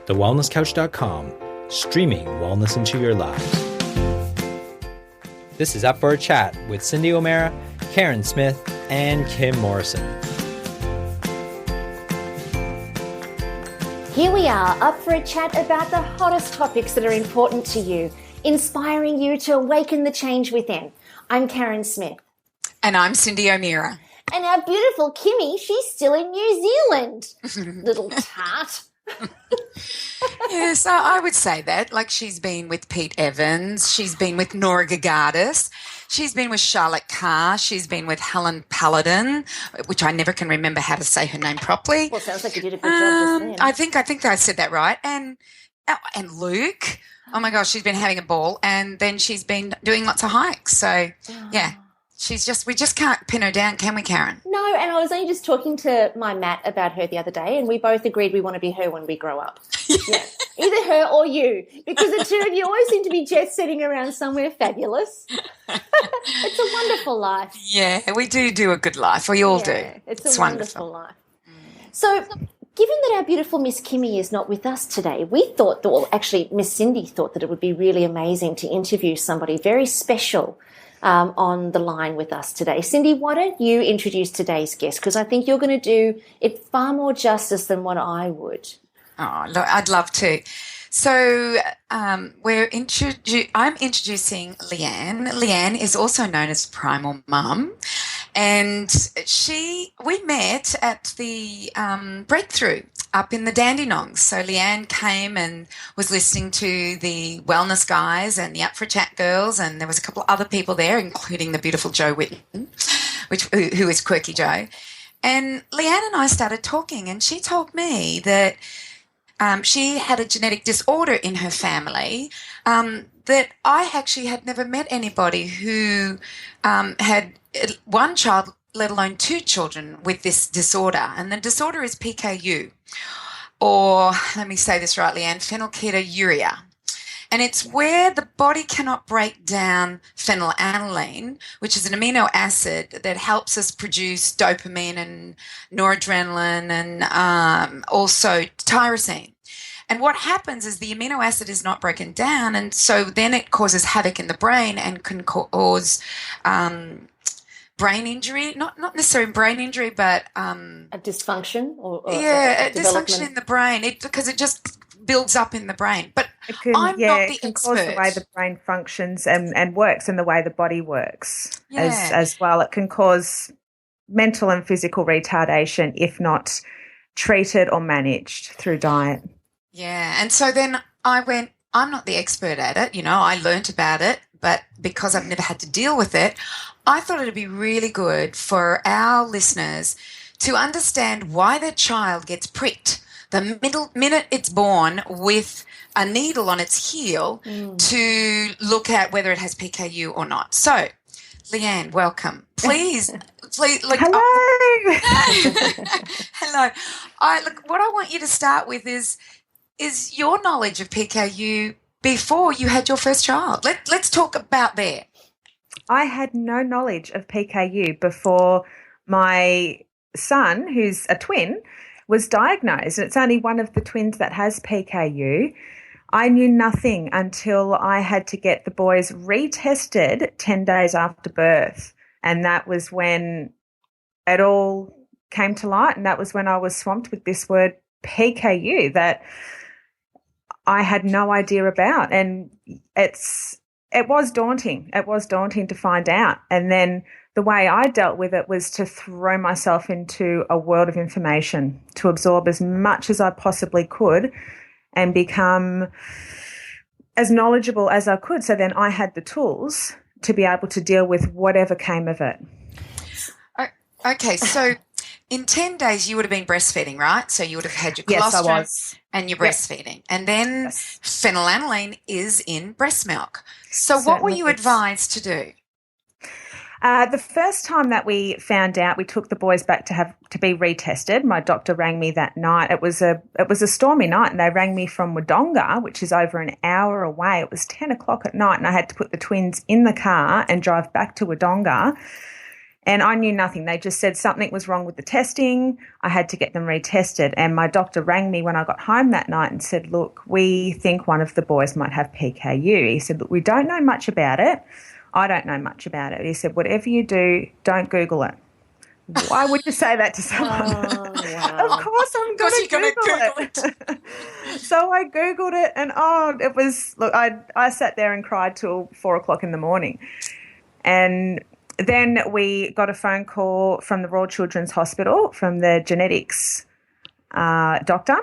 thewellnesscouch.com, streaming wellness into your lives. This is Up for a Chat with Cindy O'Meara, Karen Smith, and Kim Morrison. Here we are, up for a chat about the hottest topics that are important to you, inspiring you to awaken the change within. I'm Karen Smith. And I'm Cindy O'Meara. And our beautiful Kimmy, she's still in New Zealand. Little tart. Yes, I would say that. Like, she's been with Pete Evans, she's been with Nora Gagatis, she's been with Charlotte Carr, she's been with Helen Paladin, which I never can remember how to say her name properly. Well, sounds like you did a good job just then. I think I said that right. And Luke, oh my gosh, she's been having a ball, and then she's been doing lots of hikes. So yeah. We just can't pin her down, can we, Karen? No, and I was only just talking to my Matt about her the other day, and we both agreed we want to be her when we grow up. Yeah. Either her or you, because the two of you always seem to be jet-setting around somewhere fabulous. It's a wonderful life. Yeah, we do a good life. We all do. It's a wonderful life. So, given that our beautiful Miss Kimmy is not with us today, we thought that, well, actually, Miss Cindy thought that it would be really amazing to interview somebody very special on the line with us today. Cindy, why don't you introduce today's guest? Because I think you're going to do it far more justice than what I would. Oh, look, I'd love to. So I'm introducing Leanne. Leanne is also known as Primal Mum, and we met at the Breakthrough up in the Dandenongs. So Leanne came and was listening to the wellness guys and the Up for a Chat girls, and there was a couple of other people there, including the beautiful Jo Whitten, who is Quirky Jo. And Leanne and I started talking, and she told me that she had a genetic disorder in her family, that I actually had never met anybody who had one child, let alone two children, with this disorder. And the disorder is PKU, or let me say this right, Leanne, phenylketonuria. And it's where the body cannot break down phenylalanine, which is an amino acid that helps us produce dopamine and noradrenaline and also tyrosine. And what happens is the amino acid is not broken down, and so then it causes havoc in the brain and can cause brain injury, not necessarily brain injury, but a dysfunction or a dysfunction in the brain, because it just builds up in the brain. But I'm not the expert. Cause the way the brain functions and works, and the way the body works as well. It can cause mental and physical retardation if not treated or managed through diet. Yeah, and so then I went, I'm not the expert at it, I learnt about it, but because I've never had to deal with it, I thought it would be really good for our listeners to understand why their child gets pricked the minute it's born with a needle on its heel to look at whether it has PKU or not. So, Leanne, welcome. Please. Hello. Hello. What I want you to start with is your knowledge of PKU before you had your first child. Let's talk about there. I had no knowledge of PKU before my son, who's a twin, was diagnosed. It's only one of the twins that has PKU. I knew nothing until I had to get the boys retested 10 days after birth. And that was when it all came to light, and that was when I was swamped with this word PKU that I had no idea about. And it was daunting. It was daunting to find out. And then the way I dealt with it was to throw myself into a world of information, to absorb as much as I possibly could and become as knowledgeable as I could. So then I had the tools to be able to deal with whatever came of it. Okay, so in 10 days you would have been breastfeeding, right? So you would have had your Yes, I colostrum was. and you're breastfeeding. And then phenylalanine is in breast milk. So what were you advised to do? The first time that we found out, we took the boys back to be retested. My doctor rang me that night. It was a stormy night, and they rang me from Wodonga, which is over an hour away. It was 10 o'clock at night, and I had to put the twins in the car and drive back to Wodonga. And I knew nothing. They just said something was wrong with the testing. I had to get them retested. And my doctor rang me when I got home that night and said, look, we think one of the boys might have PKU. He said, look, we don't know much about it. I don't know much about it. He said, whatever you do, don't Google it. Why would you say that to someone? Oh, wow. Of course I'm going to Google it. So I Googled it and, it was, look, I sat there and cried till 4 o'clock in the morning. And then we got a phone call from the Royal Children's Hospital from the genetics doctor,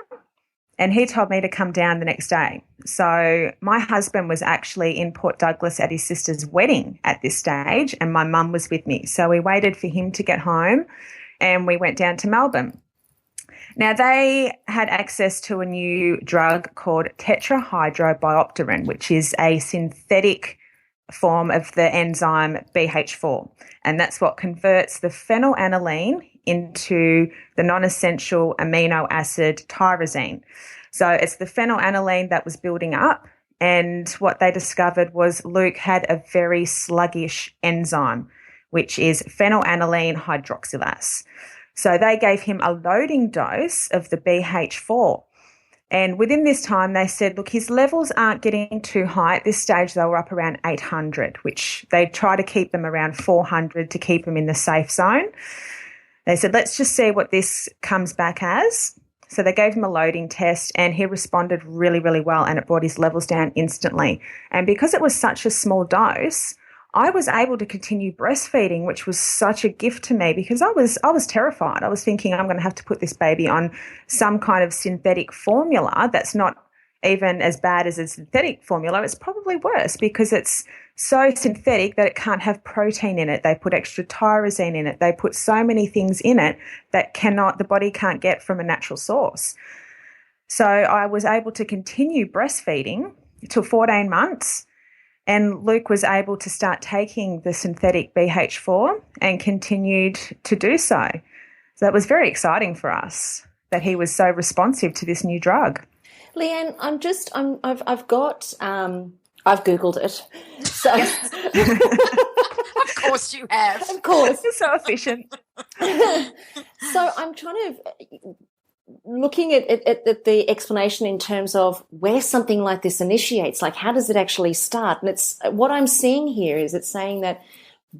and he told me to come down the next day. So my husband was actually in Port Douglas at his sister's wedding at this stage, and my mum was with me. So we waited for him to get home, and we went down to Melbourne. Now, they had access to a new drug called tetrahydrobiopterin, which is a synthetic form of the enzyme BH4, and that's what converts the phenylalanine into the non-essential amino acid tyrosine. So it's the phenylalanine that was building up, and what they discovered was Luke had a very sluggish enzyme, which is phenylalanine hydroxylase. So they gave him a loading dose of the BH4. And within this time, they said, look, his levels aren't getting too high. At this stage, they were up around 800, which they try to keep them around 400 to keep them in the safe zone. They said, let's just see what this comes back as. So they gave him a loading test, and he responded really, really well, and it brought his levels down instantly. And because it was such a small dose, I was able to continue breastfeeding, which was such a gift to me because I was terrified. I was thinking I'm going to have to put this baby on some kind of synthetic formula that's not even as bad as a synthetic formula. It's probably worse because it's so synthetic that it can't have protein in it. They put extra tyrosine in it. They put so many things in it that the body can't get from a natural source. So I was able to continue breastfeeding till 14 months. And Luke was able to start taking the synthetic BH4 and continued to do so. So that was very exciting for us that he was so responsive to this new drug. Leanne, I've Googled it. So Of course you have. Of course. You're so efficient. So I'm trying to looking at the explanation in terms of where something like this initiates, like how does it actually start? And it's what I'm seeing here is it's saying that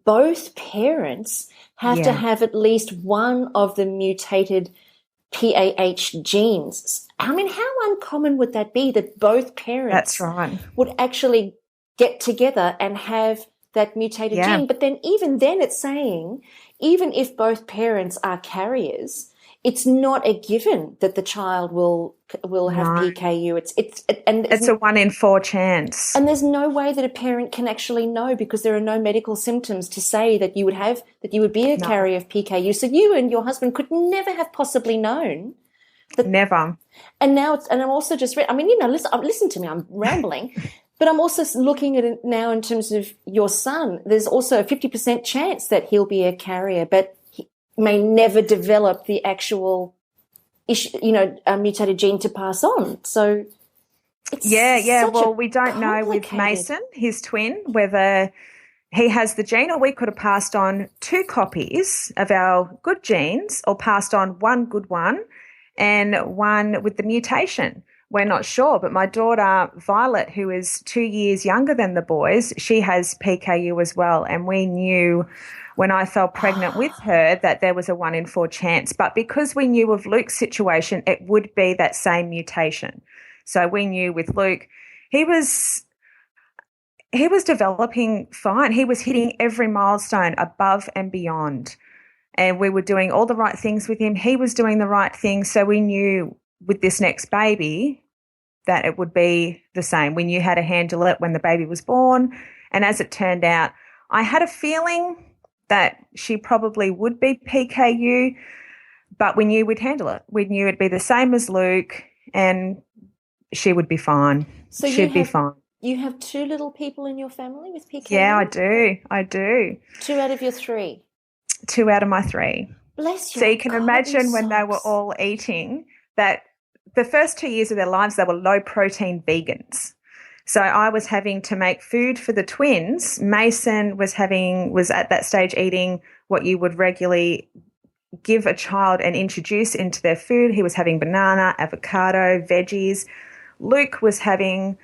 both parents have to have at least one of the mutated PAH genes. I mean, how uncommon would that be that both parents would actually get together and have that mutated gene? But then even then it's saying even if both parents are carriers, it's not a given that the child will have PKU. It's a 1 in 4 chance. And there's no way that a parent can actually know because there are no medical symptoms to say that you would be a carrier of PKU. So you and your husband could never have possibly known. Never. And now I'm also just listen to me, I'm rambling. But I'm also looking at it now in terms of your son. There's also a 50% chance that he'll be a carrier, but may never develop the actual a mutated gene to pass on. So it's well, we don't know with Mason, his twin, whether he has the gene or we could have passed on 2 copies of our good genes or passed on one good one and one with the mutation. We're not sure, but my daughter Violet, who is 2 years younger than the boys, she has PKU as well, and we knew when I fell pregnant with her that there was a 1 in 4 chance. But because we knew of Luke's situation, it would be that same mutation. So we knew with Luke, he was developing fine. He was hitting every milestone above and beyond. And we were doing all the right things with him. He was doing the right things. So we knew with this next baby that it would be the same. We knew how to handle it when the baby was born. And as it turned out, I had a feeling that she probably would be PKU, but we knew we'd handle it. We knew it'd be the same as Luke and she would be fine. So she'd be fine. You have 2 little people in your family with PKU? Yeah, I do. 2 out of your 3? 2 out of my 3. Bless you. So you can imagine when they were all eating that the first 2 years of their lives, they were low-protein vegans. So I was having to make food for the twins. Mason was at that stage eating what you would regularly give a child and introduce into their food. He was having banana, avocado, veggies. Luke was having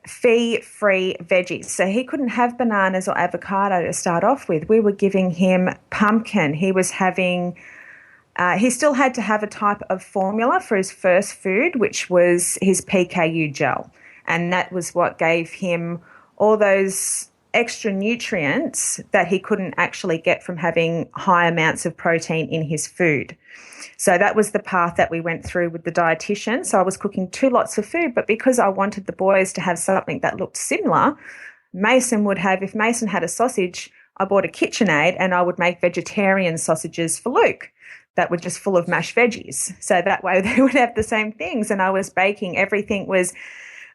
fee-free veggies. So he couldn't have bananas or avocado to start off with. We were giving him pumpkin. He was having, he still had to have a type of formula for his first food, which was his PKU gel. And that was what gave him all those extra nutrients that he couldn't actually get from having high amounts of protein in his food. So that was the path that we went through with the dietitian. So I was cooking 2 lots of food, but because I wanted the boys to have something that looked similar, Mason would have, if Mason had a sausage, I bought a KitchenAid and I would make vegetarian sausages for Luke that were just full of mashed veggies. So that way they would have the same things. And I was baking, everything was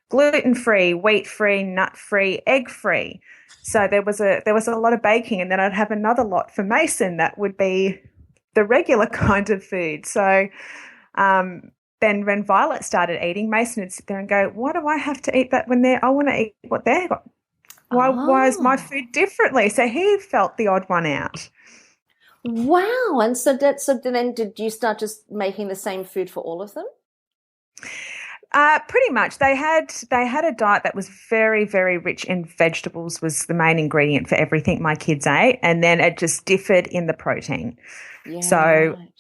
gluten-free, wheat-free, nut-free, egg-free. So there was a lot of baking, and then I'd have another lot for Mason that would be the regular kind of food. So then when Violet started eating, Mason would sit there and go, why do I have to eat that when I want to eat what they've got? Why is my food differently? So he felt the odd one out. Wow. And so then did you start just making the same food for all of them? Pretty much. They had a diet that was very, very rich in vegetables was the main ingredient for everything my kids ate, and then it just differed in the protein. Yeah, so right.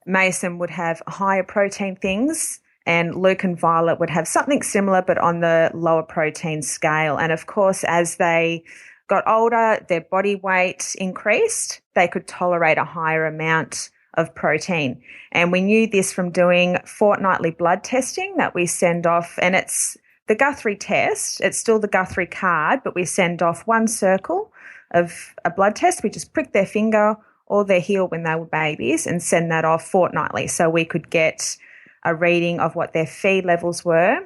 Mason would have higher protein things and Luke and Violet would have something similar but on the lower protein scale. And, of course, as they got older, their body weight increased. They could tolerate a higher amount of protein. And we knew this from doing fortnightly blood testing that we send off, and it's the Guthrie test. It's still the Guthrie card, but we send off 1 circle of a blood test. We just prick their finger or their heel when they were babies and send that off fortnightly so we could get a reading of what their Phe levels were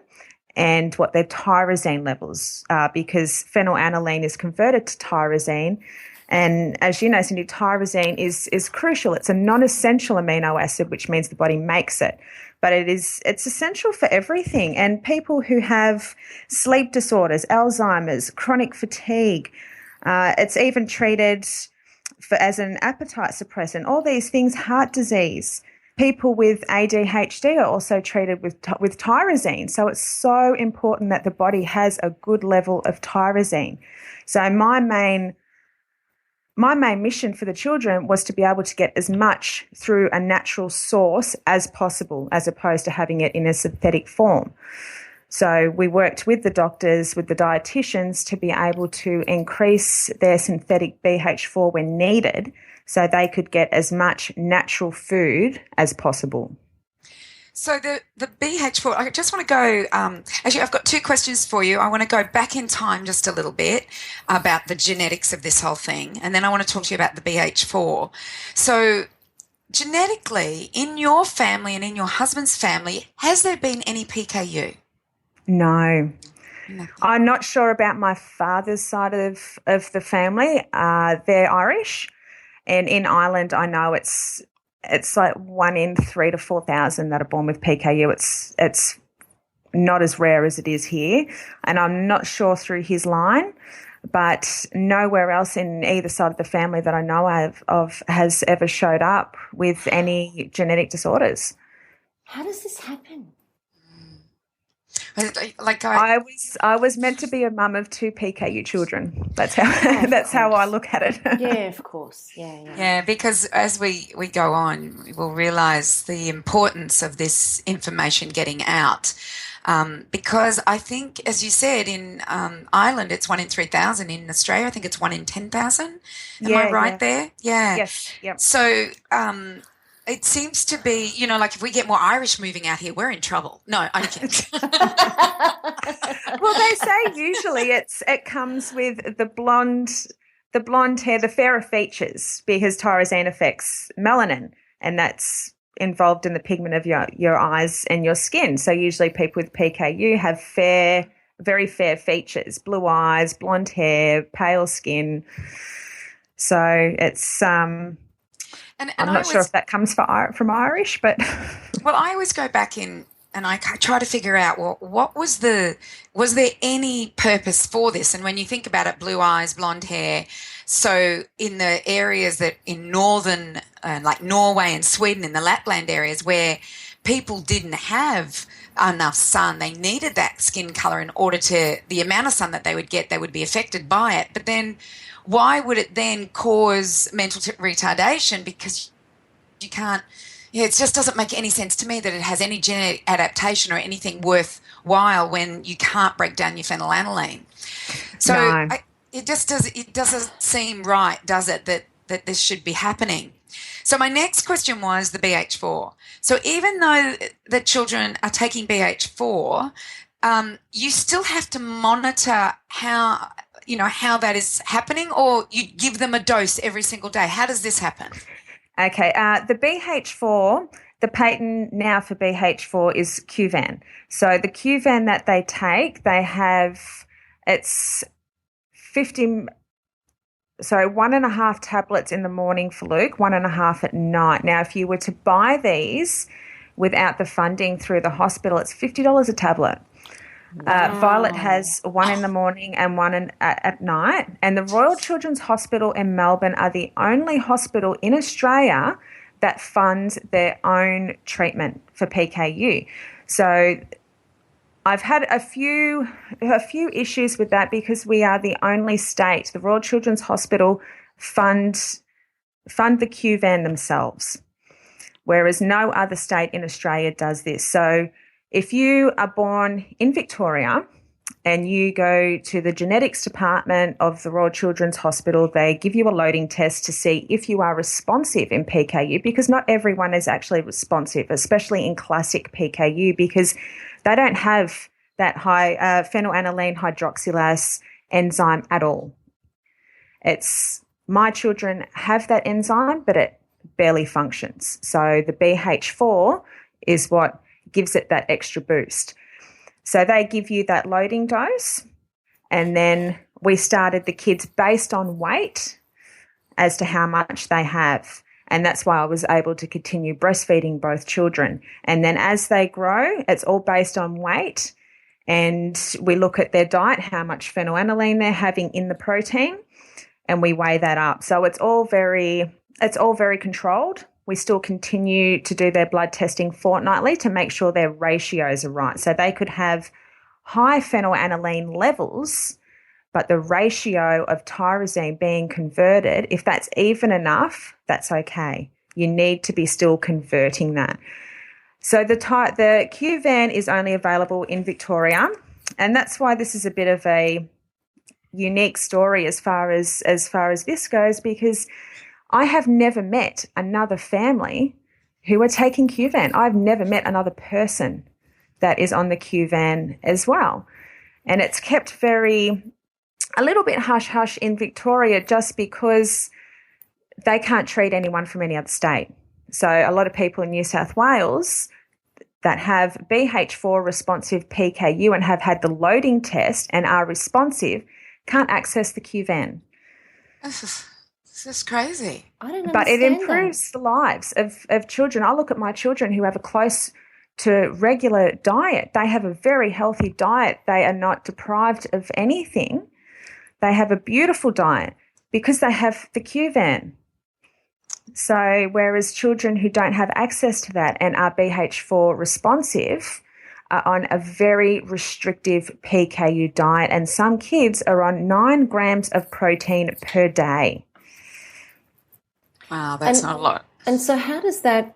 and what their tyrosine levels are, because phenylalanine is converted to tyrosine. And as you know, Cindy, tyrosine is crucial. It's a non-essential amino acid, which means the body makes it. But it's essential for everything. And people who have sleep disorders, Alzheimer's, chronic fatigue, it's even treated as an appetite suppressant, all these things, heart disease. People with ADHD are also treated with tyrosine. So it's so important that the body has a good level of tyrosine. So my main mission for the children was to be able to get as much through a natural source as possible, as opposed to having it in a synthetic form. So we worked with the doctors, with the dietitians, to be able to increase their synthetic BH4 when needed so they could get as much natural food as possible. So the BH4, I just want to go, actually I've got 2 questions for you. I want to go back in time just a little bit about the genetics of this whole thing, and then I want to talk to you about the BH4. So genetically, in your family and in your husband's family, has there been any PKU? No. Nothing. I'm not sure about my father's side of the family. They're Irish, and in Ireland I know it's like 1 in 3 to 4,000 that are born with PKU. It's not as rare as it is here, and I'm not sure through his line, but nowhere else in either side of the family that I know of has ever showed up with any genetic disorders. How does this happen? I was meant to be a mum of 2 PKU children. That's how I look at it. Yeah, of course. Yeah. Yeah, because as we go on, we will realise the importance of this information getting out. Because I think, as you said, in Ireland it's 1 in 3,000. In Australia, I think it's 1 in 10,000. Am I right there? Yeah. Yes. Yep. So it seems to be, like if we get more Irish moving out here, we're in trouble. No, I'm kidding. Well, they say usually it comes with the blonde hair, the fairer features, because tyrosine affects melanin, and that's involved in the pigment of your eyes and your skin. So usually people with PKU have very fair features, blue eyes, blonde hair, pale skin. So it's I'm not sure if that comes from Irish, but well, I always go back in and I try to figure out, well, was there any purpose for this? And when you think about it, blue eyes, blonde hair, So in the areas that in northern, like Norway and Sweden, in the Lapland areas where people didn't have enough sun, they needed that skin color in order to, the amount of sun that they would get, they would be affected by it. But then why would it then cause mental retardation? Because you can't, it just doesn't make any sense to me that it has any genetic adaptation or anything worthwhile when you can't break down your phenylalanine. So No. it doesn't seem right, does it, that this should be happening? So my next question was the BH4. So even though the children are taking BH4, you still have to monitor how that is happening, or you give them a dose every single day. How does this happen? Okay, the BH4, the patent now for BH4 is Qvan. So the Qvan that they take, it's 1.5 tablets in the morning for Luke, 1.5 at night. Now, if you were to buy these without the funding through the hospital, it's $50 a tablet. Wow. Violet has one in the morning and one at night. And the Royal Children's Hospital in Melbourne are the only hospital in Australia that funds their own treatment for PKU. So I've had a few issues with that because we are the only state, the Royal Children's Hospital fund the Qvan themselves, whereas no other state in Australia does this. So if you are born in Victoria and you go to the genetics department of the Royal Children's Hospital, they give you a loading test to see if you are responsive in PKU, because not everyone is actually responsive, especially in classic PKU, because they don't have that high phenylalanine hydroxylase enzyme at all. My children have that enzyme, but it barely functions. So the BH4 is what gives it that extra boost. So they give you that loading dose, and then we started the kids based on weight as to how much they have. And that's why I was able to continue breastfeeding both children. And then as they grow, it's all based on weight. And we look at their diet, how much phenylalanine they're having in the protein, and we weigh that up. So it's all very controlled. We still continue to do their blood testing fortnightly to make sure their ratios are right. So they could have high phenylalanine levels, but the ratio of tyrosine being converted, if that's even enough, that's okay. You need to be still converting that. So the Qvan is only available in Victoria, and that's why this is a bit of a unique story as far as this goes, because I have never met another family who are taking Qvan. I've never met another person that is on the Qvan as well. And it's kept a little bit hush-hush in Victoria just because they can't treat anyone from any other state. So a lot of people in New South Wales that have BH4 responsive PKU and have had the loading test and are responsive can't access the Qvan. This is crazy. I don't understand. But it improves the lives of children. I look at my children who have a close to regular diet. They have a very healthy diet. They are not deprived of anything. They have a beautiful diet because they have the Qvan. So whereas children who don't have access to that and are BH4 responsive are on a very restrictive PKU diet, and some kids are on 9 grams of protein per day. Wow, that's not a lot. And so how does that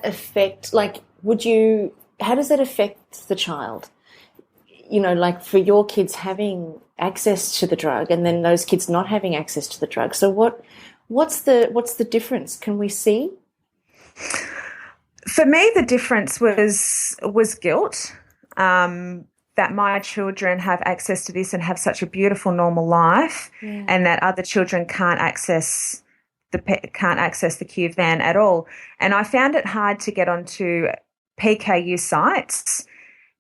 affect, how does that affect the child? You know, like for your kids having access to the drug and then those kids not having access to the drug. So what's the difference? Can we see? For me, the difference was guilt. That my children have access to this and have such a beautiful normal life, and that other children can't access the Qvan at all. And I found it hard to get onto PKU sites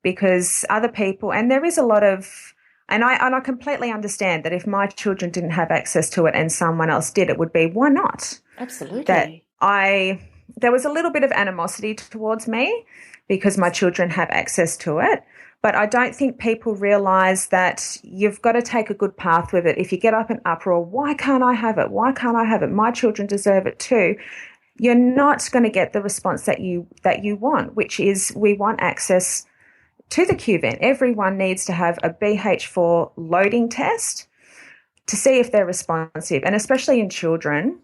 because other people, and there is a lot of, and I completely understand that if my children didn't have access to it and someone else did, it would be, why not? Absolutely. That I there was a little bit of animosity towards me because my children have access to it. But I don't think people realise that you've got to take a good path with it. If you get up in uproar, why can't I have it? Why can't I have it? My children deserve it too. You're not going to get the response that you want, which is we want access to the QVent. Everyone needs to have a BH4 loading test to see if they're responsive, and especially in children,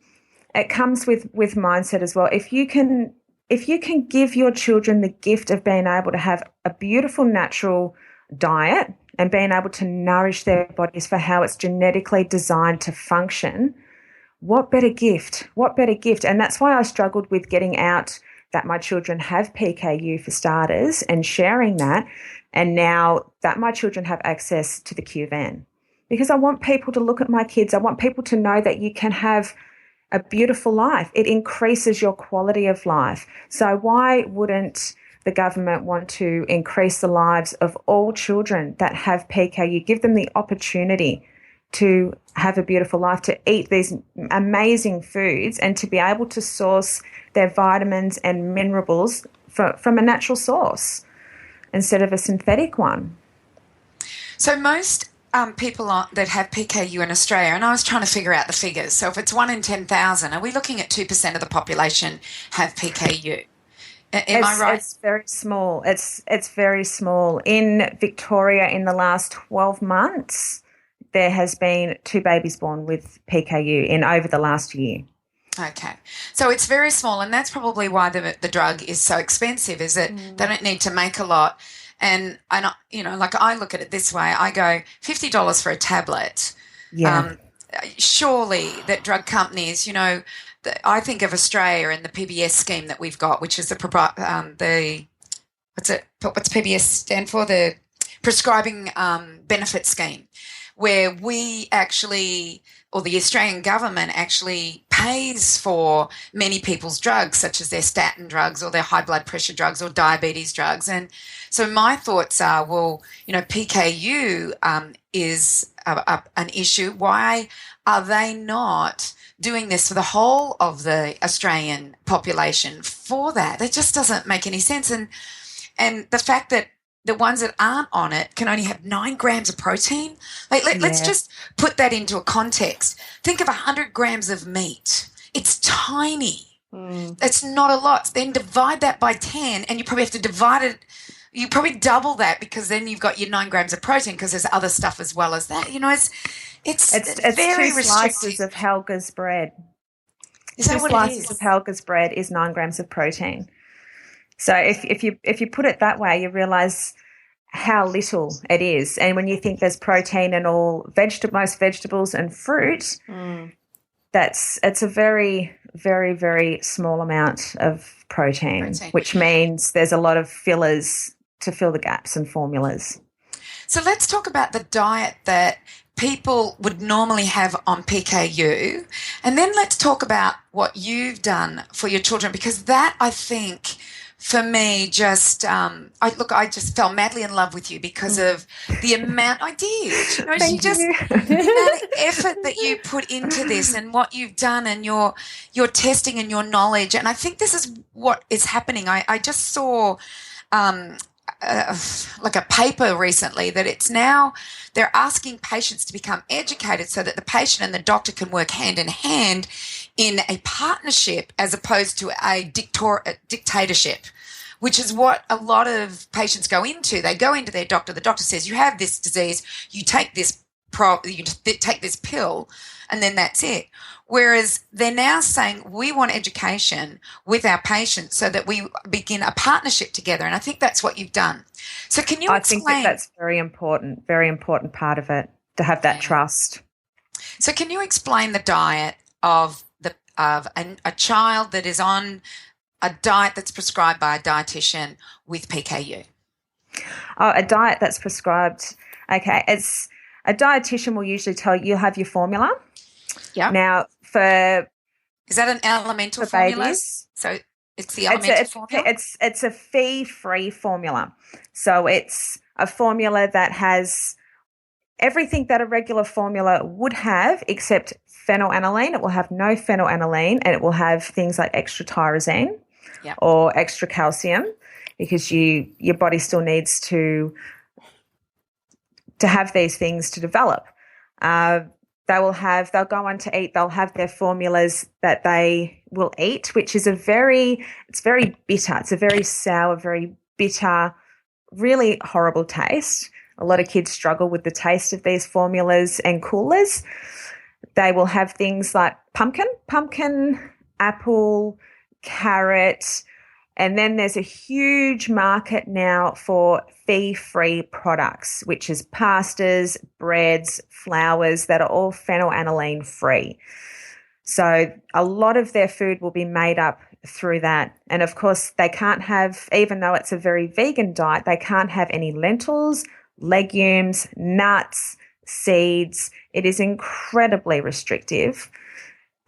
it comes with mindset as well. If you can give your children the gift of being able to have a beautiful natural diet and being able to nourish their bodies for how it's genetically designed to function, what better gift? What better gift? And that's why I struggled with getting out that my children have PKU for starters and sharing that, and now that my children have access to the QVent. Because I want people to look at my kids. I want people to know that you can have a beautiful life. It increases your quality of life. So why wouldn't the government want to increase the lives of all children that have PKU, give them the opportunity to have a beautiful life, to eat these amazing foods and to be able to source their vitamins and minerals from a natural source instead of a synthetic one. So most people that have PKU in Australia, and I was trying to figure out the figures. So if it's 1 in 10,000, are we looking at 2% of the population have PKU? Am I right? It's very small. It's very small. In Victoria, in the last 12 months, there has been 2 babies born with PKU in over the last year. Okay. So it's very small, and that's probably why the drug is so expensive, is that they don't need to make a lot. And you know, like I look at it this way, I go $50 for a tablet. Yeah. Surely that drug companies, you know, I think of Australia and the PBS scheme that we've got, which is what's PBS stand for? The prescribing benefit scheme, where we actually, or the Australian government actually pays for many people's drugs, such as their statin drugs or their high blood pressure drugs or diabetes drugs. And so my thoughts are, well, you know, PKU is an issue. Why are they not doing this for the whole of the Australian population for that? That just doesn't make any sense. And the fact that the ones that aren't on it can only have 9 grams of protein. Like, let's just put that into a context. Think of 100 grams of meat. It's tiny. It's not a lot. Then divide that by 10, and you probably have to divide it. You probably double that, because then you've got your 9 grams of protein, because there's other stuff as well as that. You know, it's very 2 slices of Helga's bread. Is that what it is? 2 slices of Helga's bread is 9 grams of protein. So if you put it that way, you realise how little it is. And when you think there's protein in all most vegetables and fruit, it's a very, very, very small amount of protein, which means there's a lot of fillers to fill the gaps and formulas. So let's talk about the diet that people would normally have on PKU, and then let's talk about what you've done for your children, because that, I think, for me, just I just fell madly in love with you because of the amount I did. You know, the amount of effort that you put into this and what you've done and your testing and your knowledge. And I think this is what is happening. I just saw like a paper recently that it's now they're asking patients to become educated so that the patient and the doctor can work hand in hand in a partnership as opposed to a dictatorship, which is what a lot of patients go into. They go into their doctor. The doctor says, you have this disease, you take this take this pill, and then that's it. Whereas they're now saying, we want education with our patients so that we begin a partnership together. And I think that's what you've done. So can you explain? I think that's very important part of it, to have that trust. So can you explain the diet of a child that is on a diet that's prescribed by a dietitian with PKU? Oh, a diet that's prescribed. Okay, it's a dietitian will usually tell you you'll have your formula. Yeah. Now, is that an elemental formula? Babies, so it's the elemental formula? It's a fee-free formula. So it's a formula that has everything that a regular formula would have except phenylalanine, it will have no phenylalanine, and it will have things like extra tyrosine or extra calcium, because your body still needs to have these things to develop. They'll go on to eat, they'll have their formulas that they will eat, which is it's very bitter. It's a very sour, very bitter, really horrible taste. A lot of kids struggle with the taste of these formulas and coolers. They will have things like pumpkin, apple, carrot, and then there's a huge market now for fee-free products, which is pastas, breads, flours that are all phenylalanine free. So a lot of their food will be made up through that. And of course, they can't have, even though it's a very vegan diet, they can't have any lentils, legumes, nuts, seeds. It is incredibly restrictive.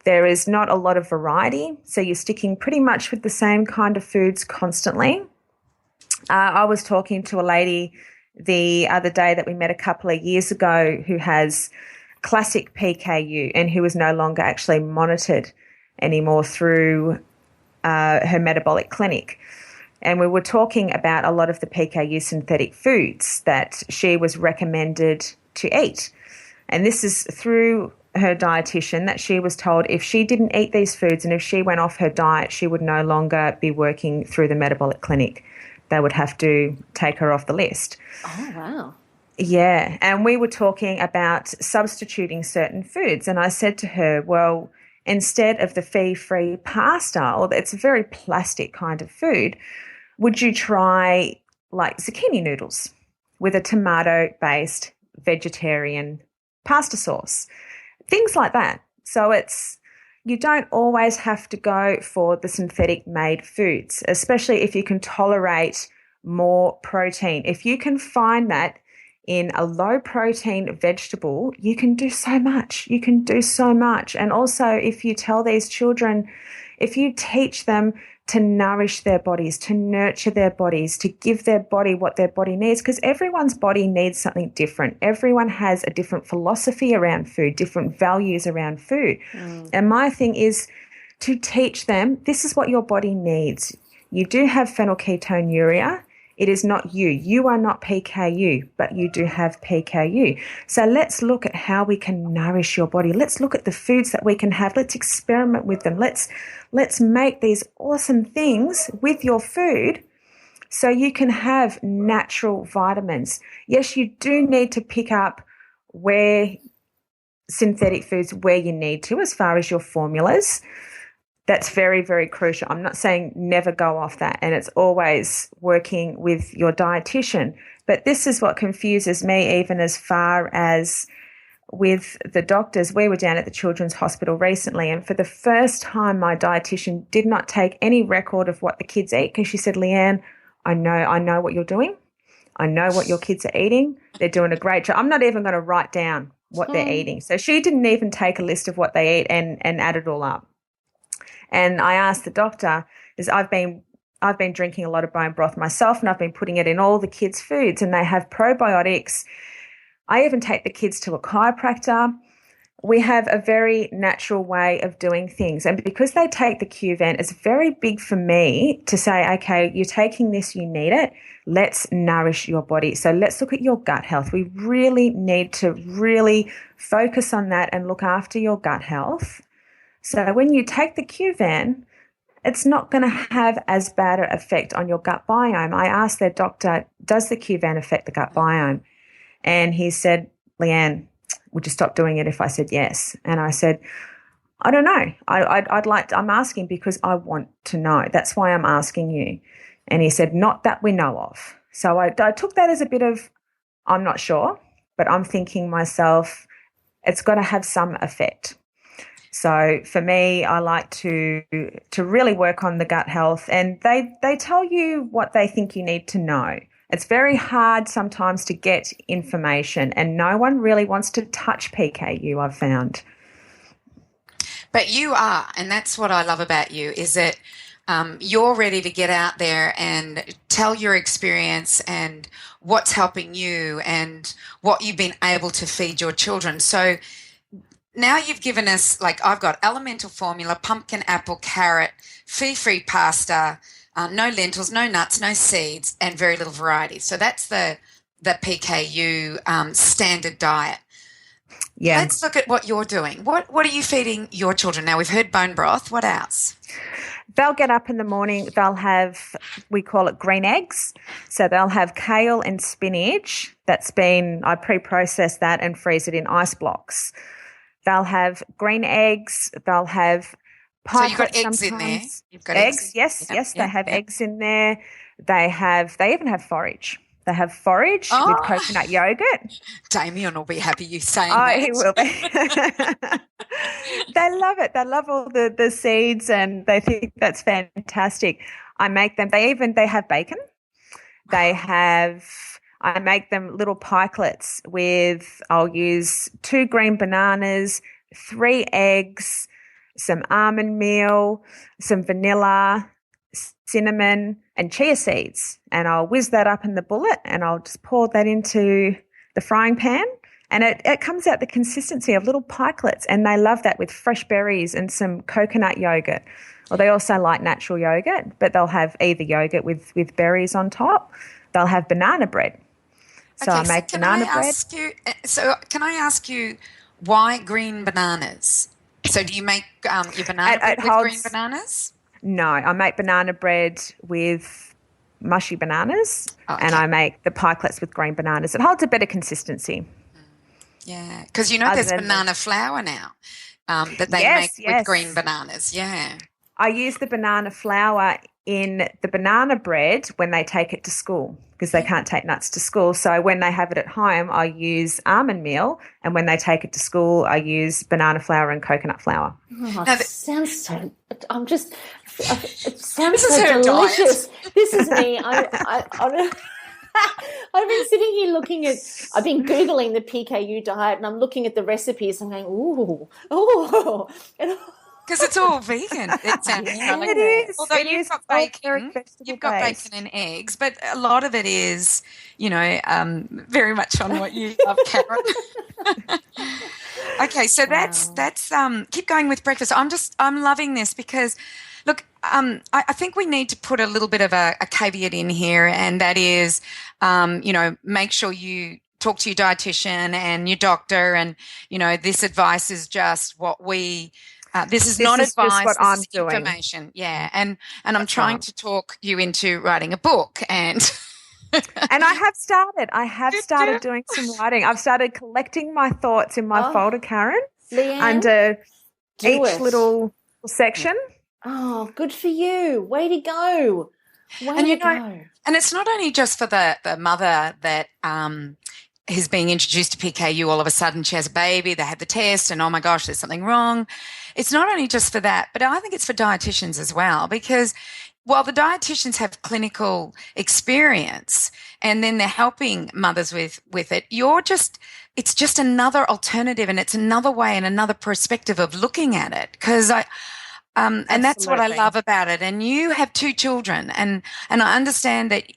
There is not a lot of variety, so you're sticking pretty much with the same kind of foods constantly. I was talking to a lady the other day that we met a couple of years ago who has classic PKU and who is no longer actually monitored anymore through her metabolic clinic. And we were talking about a lot of the PKU synthetic foods that she was recommended to eat. And this is through her dietitian, that she was told if she didn't eat these foods and if she went off her diet, she would no longer be working through the metabolic clinic. They would have to take her off the list. Oh, wow. Yeah. And we were talking about substituting certain foods. And I said to her, well, instead of the fee-free pasta, or it's a very plastic kind of food, would you try like zucchini noodles with a tomato-based vegetarian pasta sauce? Things like that. So you don't always have to go for the synthetic made foods, especially if you can tolerate more protein. If you can find that in a low protein vegetable, you can do so much. You can do so much. And also, if you tell these children, if you teach them to nourish their bodies, to nurture their bodies, to give their body what their body needs, because everyone's body needs something different. Everyone has a different philosophy around food, different values around food. And my thing is to teach them, this is what your body needs. You do have phenylketonuria. It is not you. You are not PKU, but you do have PKU. So let's look at how we can nourish your body. Let's look at the foods that we can have. Let's experiment with them. Let's make these awesome things with your food so you can have natural vitamins. Yes, you do need to pick up synthetic foods where you need to as far as your formulas. That's very, very crucial. I'm not saying never go off that, and it's always working with your dietitian. But this is what confuses me, even as far as with the doctors. We were down at the Children's Hospital recently, and for the first time, my dietitian did not take any record of what the kids eat, because she said, Leanne, I know what you're doing. I know what your kids are eating. They're doing a great job. I'm not even going to write down what they're eating. So she didn't even take a list of what they eat and add it all up. And I asked the doctor, is I've been drinking a lot of bone broth myself, and I've been putting it in all the kids' foods, and they have probiotics. I even take the kids to a chiropractor. We have a very natural way of doing things. And because they take the QVAN, it's very big for me to say, okay, you're taking this, you need it. Let's nourish your body. So let's look at your gut health. We really need to really focus on that and look after your gut health. So when you take the QVAN, it's not going to have as bad an effect on your gut biome. I asked their doctor, does the QVAN affect the gut biome? And he said, Leanne, would you stop doing it if I said yes? And I said, I don't know. I'm asking because I want to know. That's why I'm asking you. And he said, not that we know of. So I took that as a bit of, I'm not sure, but I'm thinking myself, it's got to have some effect. So for me, I like to really work on the gut health, and they tell you what they think you need to know. It's very hard sometimes to get information, and no one really wants to touch PKU, I've found. But you are, and that's what I love about you, is that you're ready to get out there and tell your experience and what's helping you and what you've been able to feed your children. So now you've given us, like, I've got elemental formula, pumpkin, apple, carrot, fee-free pasta, no lentils, no nuts, no seeds, and very little variety. So that's the PKU standard diet. Yeah. Let's look at what you're doing. What are you feeding your children? Now, we've heard bone broth. What else? They'll get up in the morning, they'll have, we call it green eggs. So they'll have kale and spinach I pre-process that and freeze it in ice blocks. They'll have green eggs, they'll have pie. So you've got eggs in there? You've got eggs? Yes, they have eggs in there. They even have forage. They have forage with coconut yogurt. Damien will be happy you saying that. Oh, he will be. They love it. They love all the seeds and they think that's fantastic. I make them, they have bacon. I make them little pikelets I'll use 2 green bananas, 3 eggs, some almond meal, some vanilla, cinnamon and chia seeds, and I'll whiz that up in the bullet and I'll just pour that into the frying pan, and it comes out the consistency of little pikelets, and they love that with fresh berries and some coconut yogurt. Well, they also like natural yogurt, but they'll have either yogurt with berries on top. They'll have banana bread. So I make banana bread. Can I ask you why green bananas? So do you make your banana bread with green bananas? No, I make banana bread with mushy bananas, and I make the pikelets with green bananas. It holds a better consistency. Yeah, because there's banana flour now that they make with green bananas. Yeah. I use the banana flour in the banana bread when they take it to school because they can't take nuts to school. So when they have it at home, I use almond meal, and when they take it to school, I use banana flour and coconut flour. Oh, it sounds so. It sounds so delicious. This is me. I've been sitting here I've been Googling the PKU diet, and I'm looking at the recipes and going, ooh. Because it's all vegan. It sounds like it is. Although you've got bacon and eggs, but a lot of it is, very much on what you love, Karen. Okay, so that's keep going with breakfast. I'm loving this because, look, I think we need to put a little bit of a caveat in here, and that is, make sure you talk to your dietitian and your doctor, and this advice is just what we. This is not advice. What I'm doing. Information, yeah, and I'm trying to talk you into writing a book, and and I have started doing some writing. I've started collecting my thoughts in my folder, Karen, Leanne, under each little section. Oh, good for you! Way to go! Way to go! And it's not only just for the mother that is being introduced to PKU. All of a sudden, she has a baby. They have the test, and oh my gosh, there's something wrong. It's not only just for that, but I think it's for dietitians as well, because while the dietitians have clinical experience and then they're helping mothers with it, it's just another alternative, and it's another way and another perspective of looking at it. Because and that's what I love about it. And you have 2 children, and I understand that,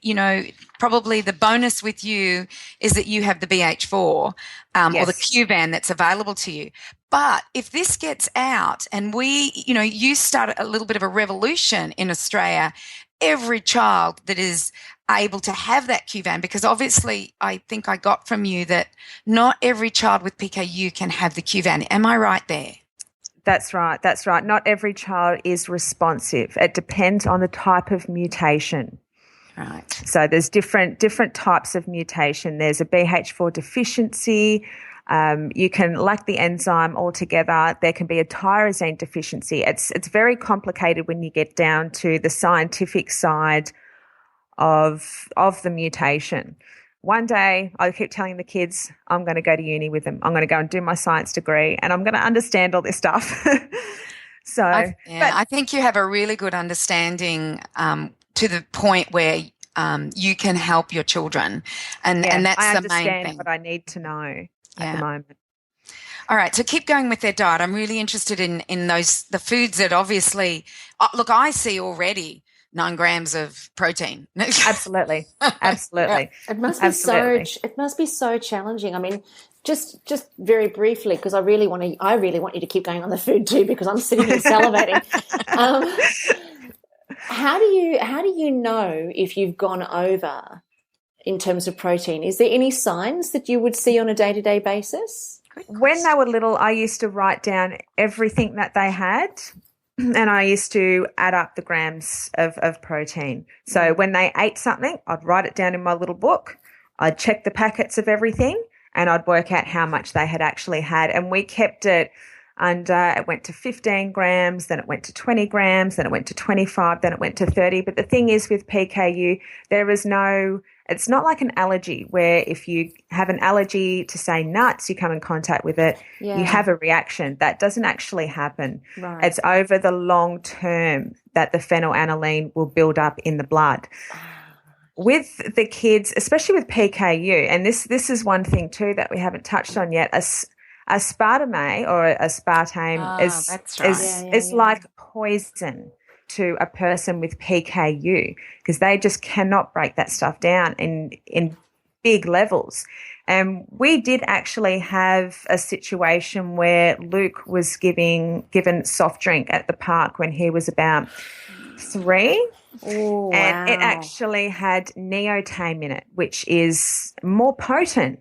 probably the bonus with you is that you have the BH4 or the Q-van that's available to you. But if this gets out and you start a little bit of a revolution in Australia, every child that is able to have that Q-van, because obviously I think I got from you that not every child with PKU can have the Q-van. Am I right there? That's right. Not every child is responsive. It depends on the type of mutation. Right. So there's different types of mutation. There's a BH4 deficiency. You can lack the enzyme altogether. There can be a tyrosine deficiency. It's very complicated when you get down to the scientific side of the mutation. One day, I keep telling the kids, I'm going to go to uni with them. I'm going to go and do my science degree, and I'm going to understand all this stuff. I think you have a really good understanding to the point where you can help your children, and that's the main thing. I understand what I need to know at the moment. All right, so keep going with their diet. I'm really interested in the foods that obviously, look, I see already 9 grams of protein. Absolutely. Absolutely. It must be so challenging. I mean, just very briefly, because I really want you to keep going on the food too, because I'm sitting here salivating. How do you know if you've gone over in terms of protein? Is there any signs that you would see on a day-to-day basis? When they were little, I used to write down everything that they had, and I used to add up the grams of protein. So when they ate something, I'd write it down in my little book. I'd check the packets of everything, and I'd work out how much they had actually had. And we kept it under, it went to 15 grams, then it went to 20 grams, then it went to 25, then it went to 30. But the thing is with PKU, it's not like an allergy where if you have an allergy to, say, nuts, you come in contact with it, you have a reaction. That doesn't actually happen. Right. It's over the long term that the phenylalanine will build up in the blood. With the kids, especially with PKU, and this is one thing too that we haven't touched on yet, aspartame or aspartame is like poison to a person with PKU, because they just cannot break that stuff down in big levels. And we did actually have a situation where Luke was given soft drink at the park when he was about 3. Oh, and wow. It actually had neotame in it, which is more potent.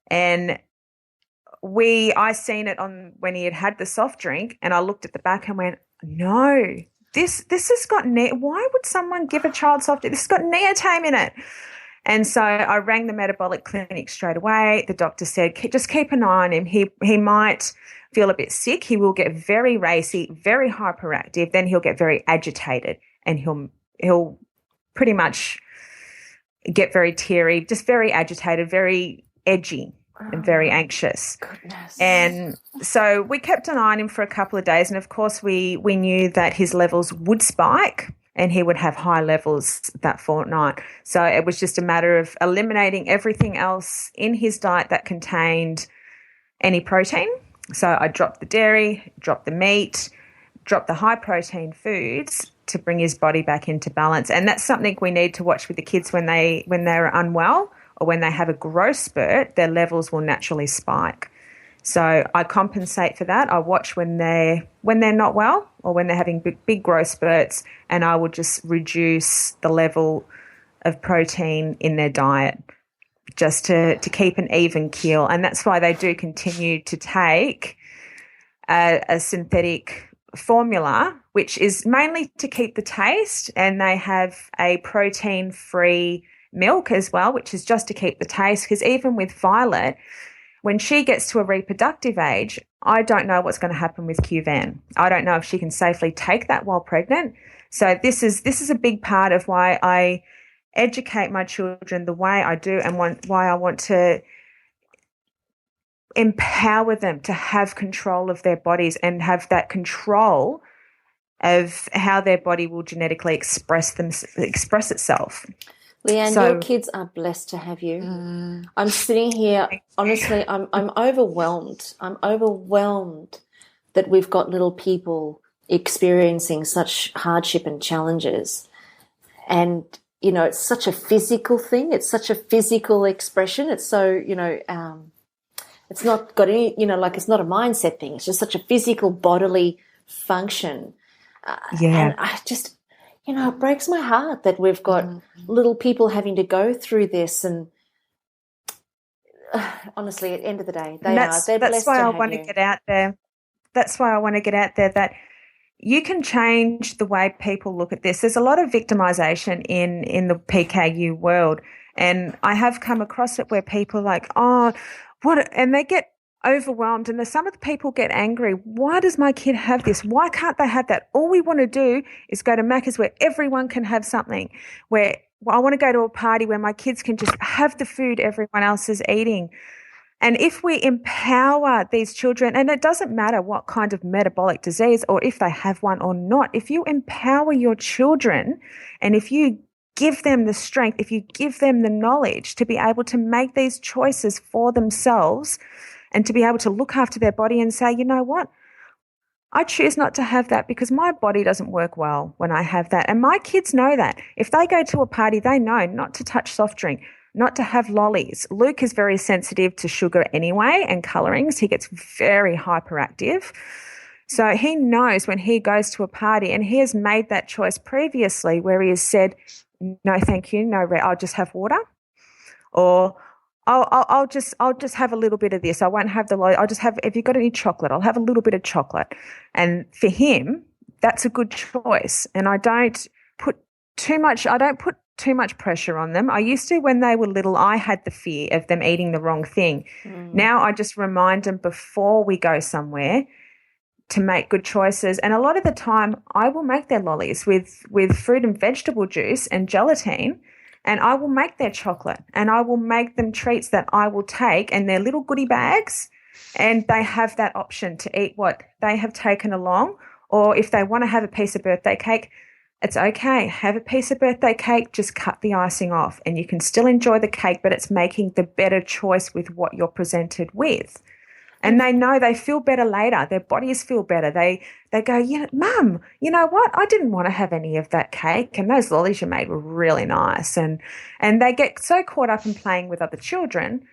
And I seen it on when he had the soft drink, and I looked at the back and went, no, this has got why would someone give a child soft drink? This has got neotame in it. And so I rang the metabolic clinic straight away. The doctor said, just keep an eye on him. He might feel a bit sick. He will get very racy, very hyperactive. Then he'll get very agitated, and he'll pretty much get very teary, just very agitated, very edgy and very anxious. Goodness. And so we kept an eye on him for a couple of days, and of course we knew that his levels would spike and he would have high levels that fortnight. So it was just a matter of eliminating everything else in his diet that contained any protein. So I dropped the dairy, dropped the meat, dropped the high protein foods to bring his body back into balance. And that's something we need to watch with the kids when they're unwell, or when they have a growth spurt, their levels will naturally spike. So I compensate for that. I watch when they're not well, or when they're having big growth spurts, and I will just reduce the level of protein in their diet just to keep an even keel. And that's why they do continue to take a synthetic formula, which is mainly to keep the taste, and they have a protein-free milk as well, which is just to keep the taste, because even with Violet, when she gets to a reproductive age, I don't know what's going to happen with Qvan. I don't know if she can safely take that while pregnant. So this is a big part of why I educate my children the way I do, and why I want to empower them to have control of their bodies and have that control of how their body will genetically express itself. Leanne, your kids are blessed to have you. I'm sitting here, honestly, I'm overwhelmed. I'm overwhelmed that we've got little people experiencing such hardship and challenges. And, you know, it's such a physical thing. It's such a physical expression. It's so, you know, it's not got any, you know, like it's not a mindset thing. It's just such a physical bodily function. And I just, you know, it breaks my heart that we've got little people having to go through this. And honestly, at the end of the day, they're blessed to have you. That's why I want to get out there. That's why I want to get out there that you can change the way people look at this. There's a lot of victimization in the PKU world. And I have come across it where people are like, oh, what? And they get overwhelmed, and some of the people get angry. Why does my kid have this? Why can't they have that? All we want to do is go to Macca's where everyone can have something, where I want to go to a party where my kids can just have the food everyone else is eating. And if we empower these children, and it doesn't matter what kind of metabolic disease or if they have one or not, if you empower your children and if you give them the strength, if you give them the knowledge to be able to make these choices for themselves and to be able to look after their body and say, you know what, I choose not to have that because my body doesn't work well when I have that. And my kids know that. If they go to a party, they know not to touch soft drink, not to have lollies. Luke is very sensitive to sugar anyway and colorings. He gets very hyperactive. So he knows when he goes to a party, and he has made that choice previously where he has said, no, thank you, no, I'll just have water, or I'll just have a little bit of this. I won't have the lolly. I'll just have, if you've got any chocolate, I'll have a little bit of chocolate. And for him, that's a good choice. And I don't put too much pressure on them. I used to, when they were little, I had the fear of them eating the wrong thing. Now I just remind them before we go somewhere to make good choices. And a lot of the time I will make their lollies with fruit and vegetable juice and gelatine, and I will make their chocolate, and I will make them treats that I will take in their little goodie bags, and they have that option to eat what they have taken along. Or if they want to have a piece of birthday cake, it's okay. Have a piece of birthday cake, just cut the icing off, and you can still enjoy the cake, but it's making the better choice with what you're presented with. And they know they feel better later. Their bodies feel better. They go, yeah, Mum, you know what? I didn't want to have any of that cake, and those lollies you made were really nice. And they get so caught up in playing with other children.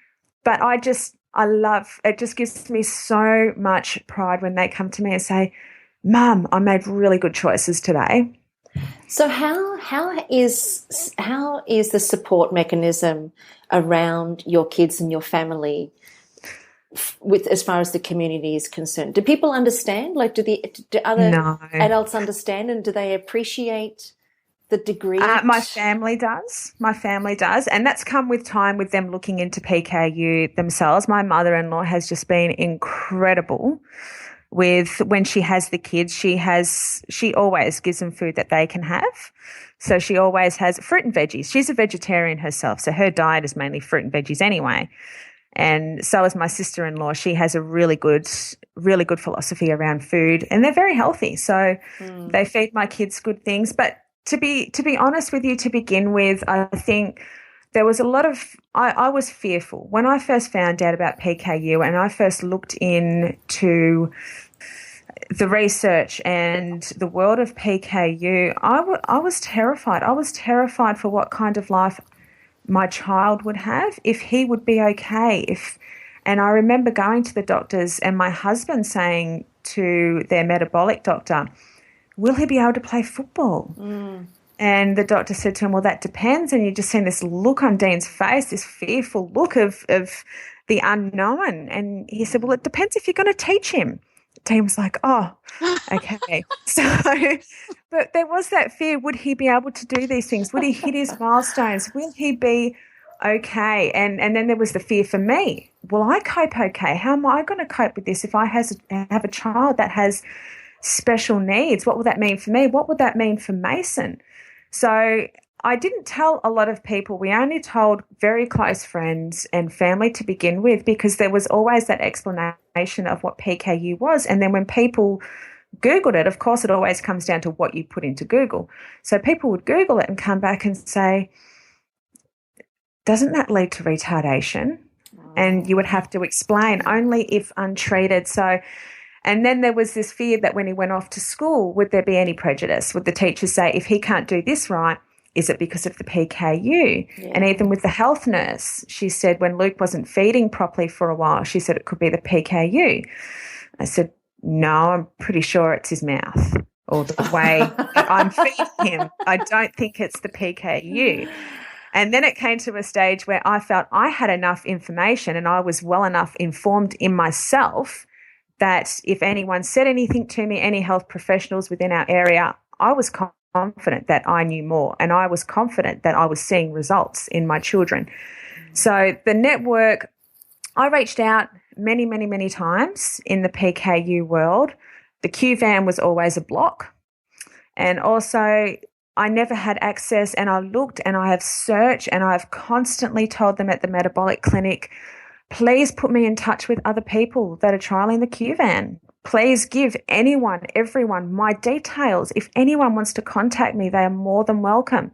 But I love, it just gives me so much pride when they come to me and say, Mum, I made really good choices today. So how is the support mechanism around your kids and your family with as far as the community is concerned? Do people understand? Like, do other adults understand, and do they appreciate the degree? My family does. And that's come with time, with them looking into PKU themselves. My mother-in-law has just been incredible with when she has the kids. She always gives them food that they can have. So she always has fruit and veggies. She's a vegetarian herself, so her diet is mainly fruit and veggies anyway. And so is my sister-in-law. She has a really good philosophy around food, and they're very healthy. So they feed my kids good things. But to be honest with you, to begin with, I think there was a lot of I was fearful when I first found out about PKU, and I first looked into the research and the world of PKU. I was terrified. I was terrified for what kind of life my child would have, if he would be okay. And I remember going to the doctors and my husband saying to their metabolic doctor, will he be able to play football? And the doctor said to him, well, that depends. And you just seen this look on Dean's face, this fearful look of the unknown. And he said, well, it depends if you're going to teach him. Dean was like, oh, okay. So, but there was that fear. Would he be able to do these things? Would he hit his milestones? Will he be okay? And then there was the fear for me. Will I cope okay? How am I going to cope with this if I have a child that has special needs? What will that mean for me? What would that mean for Mason? So I didn't tell a lot of people. We only told very close friends and family to begin with, because there was always that explanation of what PKU was. And then when people Googled it, of course, it always comes down to what you put into Google. So people would Google it and come back and say, doesn't that lead to retardation? And you would have to explain, only if untreated. So, and then there was this fear that when he went off to school, would there be any prejudice? Would the teachers say, if he can't do this right, is it because of the PKU? Yeah. And even with the health nurse, she said when Luke wasn't feeding properly for a while, she said it could be the PKU. I said, no, I'm pretty sure it's his mouth or the way I'm feeding him. I don't think it's the PKU. And then it came to a stage where I felt I had enough information and I was well enough informed in myself that if anyone said anything to me, any health professionals within our area, I was confident that I knew more, and I was confident that I was seeing results in my children. So the network, I reached out many, many, many times in the PKU world. The Q van was always a block. And also I never had access, and I looked and I have searched and I've constantly told them at the metabolic clinic, please put me in touch with other people that are trialing the Q van. Please give everyone my details. If anyone wants to contact me, they are more than welcome.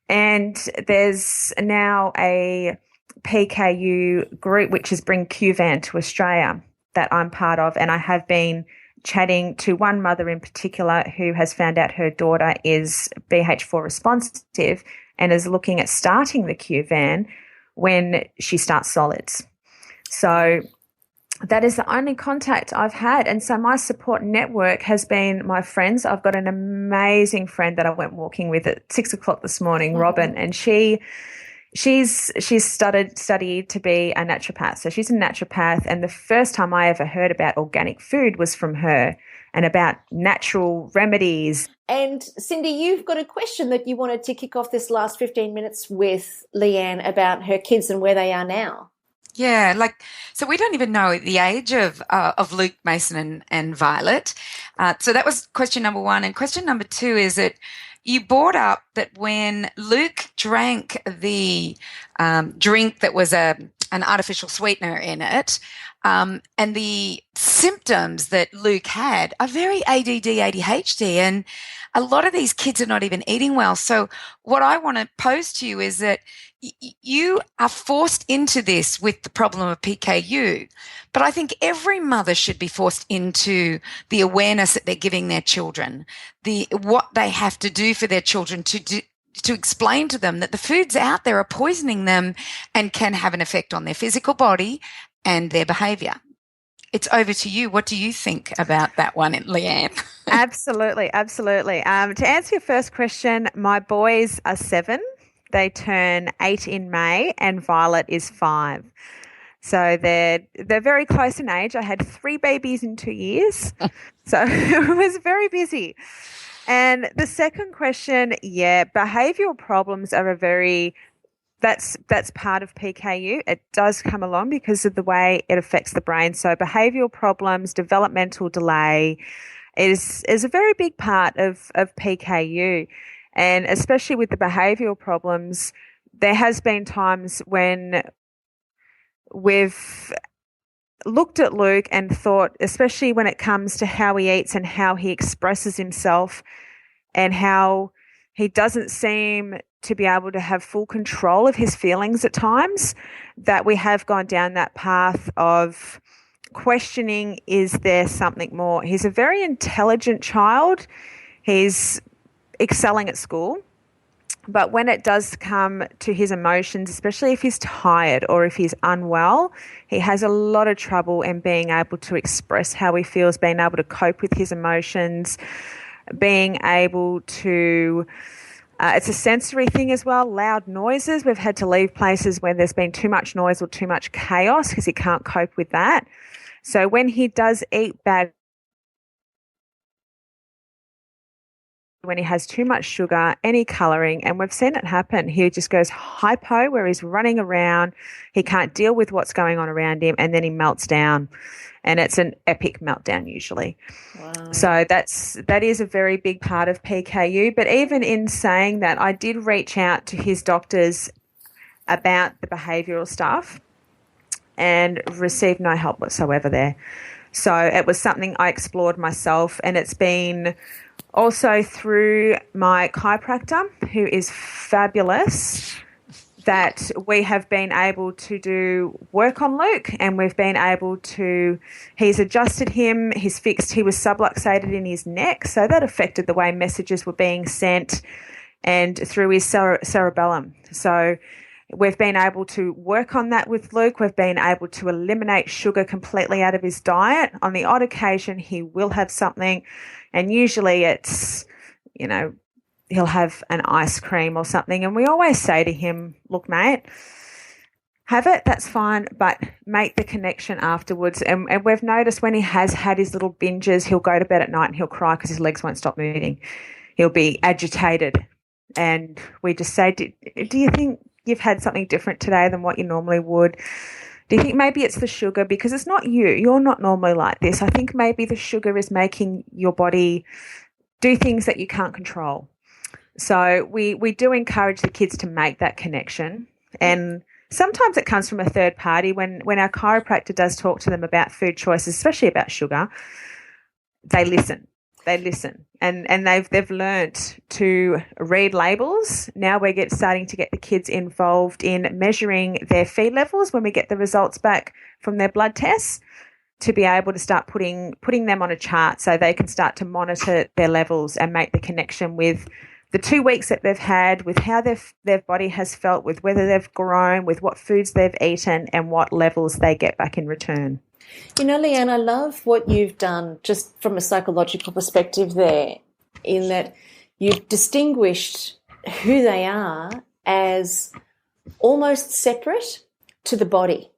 And there's now a PKU group which is Bring QVan to Australia that I'm part of, and I have been chatting to one mother in particular who has found out her daughter is BH4 responsive and is looking at starting the Q-van when she starts solids. So that is the only contact I've had. And so my support network has been my friends. I've got an amazing friend that I went walking with at 6 o'clock this morning, Robin, and she's studied to be a naturopath. So she's a naturopath, and the first time I ever heard about organic food was from her and about natural remedies. And Cindy, you've got a question that you wanted to kick off this last 15 minutes with Leanne about her kids and where they are now. Yeah, so we don't even know the age of Luke, Mason, and Violet. So that was question number one. And question number two is that you brought up that when Luke drank the drink that was an artificial sweetener in it, and the symptoms that Luke had are very ADD, ADHD, and a lot of these kids are not even eating well. So what I want to pose to you is that you are forced into this with the problem of PKU, but I think every mother should be forced into the awareness that they're giving their children, what they have to do for their children to explain to them that the foods out there are poisoning them and can have an effect on their physical body and their behaviour. It's over to you. What do you think about that one, Leanne? Absolutely. To answer your first question, my boys are 7. They turn 8 in May, and Violet is 5. So they're very close in age. I had 3 babies in 2 years, so it was very busy. And the second question, behavioural problems are that's part of PKU. It does come along because of the way it affects the brain. So behavioural problems, developmental delay is a very big part of PKU. And especially with the behavioural problems, there has been times when we've looked at Luke and thought, especially when it comes to how he eats and how he expresses himself and how he doesn't seem to be able to have full control of his feelings at times, that we have gone down that path of questioning, is there something more? He's a very intelligent child. He's excelling at school. But when it does come to his emotions, especially if he's tired or if he's unwell, he has a lot of trouble in being able to express how he feels, being able to cope with his emotions, being able to... it's a sensory thing as well, loud noises. We've had to leave places when there's been too much noise or too much chaos because he can't cope with that. So when he does eat bad, when he has too much sugar, any colouring, and we've seen it happen, he just goes hypo where he's running around, he can't deal with what's going on around him, and then he melts down. And it's an epic meltdown usually. Wow. So that is a very big part of PKU. But even in saying that, I did reach out to his doctors about the behavioural stuff and received no help whatsoever there. So it was something I explored myself, and it's been also through my chiropractor, who is fabulous, that we have been able to do work on Luke, and we've been able to, he's adjusted him, he's fixed, he was subluxated in his neck, so that affected the way messages were being sent and through his cerebellum. So we've been able to work on that with Luke. We've been able to eliminate sugar completely out of his diet. On the odd occasion, he will have something, and usually it's, he'll have an ice cream or something. And we always say to him, look, mate, have it, that's fine, but make the connection afterwards. And we've noticed when he has had his little binges, he'll go to bed at night and he'll cry because his legs won't stop moving. He'll be agitated. And we just say, do you think you've had something different today than what you normally would? Do you think maybe it's the sugar? Because it's not you. You're not normally like this. I think maybe the sugar is making your body do things that you can't control. So we do encourage the kids to make that connection. And sometimes it comes from a third party. When our chiropractor does talk to them about food choices, especially about sugar, they listen. And they've learnt to read labels. Now we're starting to get the kids involved in measuring their feed levels when we get the results back from their blood tests, to be able to start putting them on a chart so they can start to monitor their levels and make the connection with the 2 weeks that they've had, with how their body has felt, with whether they've grown, with what foods they've eaten and what levels they get back in return. You know, Leanne, I love what you've done just from a psychological perspective there, in that you've distinguished who they are as almost separate to the body,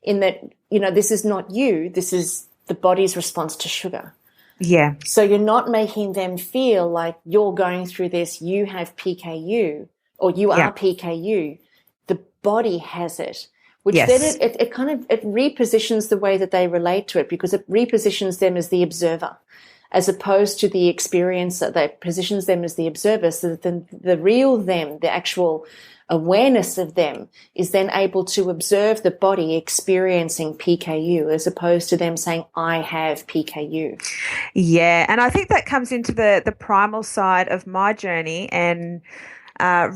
in that, you know, this is not you, this is the body's response to sugar. Yeah. So you're not making them feel like you're going through this, you have PKU, or you are PKU. The body has it, which then it kind of, it repositions the way that they relate to it, because it repositions them as the observer as opposed to the experiencer. That positions them as the observer, so that the real them, the actual awareness of them, is then able to observe the body experiencing PKU, as opposed to them saying, I have PKU. Yeah, and I think that comes into the primal side of my journey, and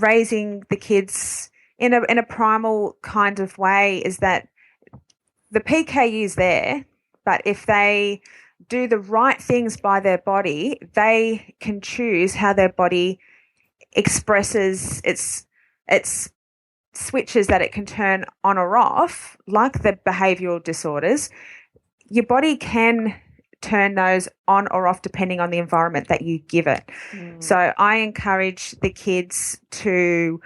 raising the kids in a primal kind of way, is that the PKU is there, but if they do the right things by their body, they can choose how their body expresses its switches that it can turn on or off, like the behavioural disorders. Your body can turn those on or off depending on the environment that you give it. So I encourage the kids to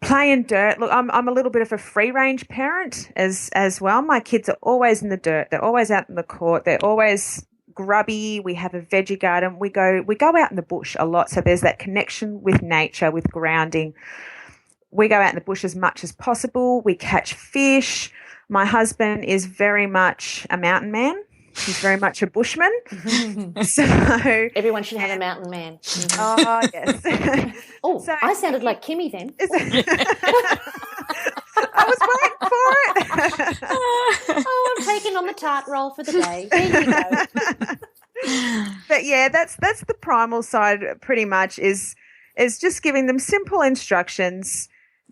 play in dirt. Look, I'm a little bit of a free range parent as well. My kids are always in the dirt. They're always out in the court. They're always grubby. We have a veggie garden. We go out in the bush a lot. So there's that connection with nature, with grounding. We go out in the bush as much as possible. We catch fish. My husband is very much a mountain man. He's very much a bushman. So everyone should have a mountain man. Oh, yes. Oh, so, I sounded like Kimmy then. I was waiting for it. Oh, I'm taking on the tart roll for the day. There you go. But yeah, that's the primal side pretty much, is just giving them simple instructions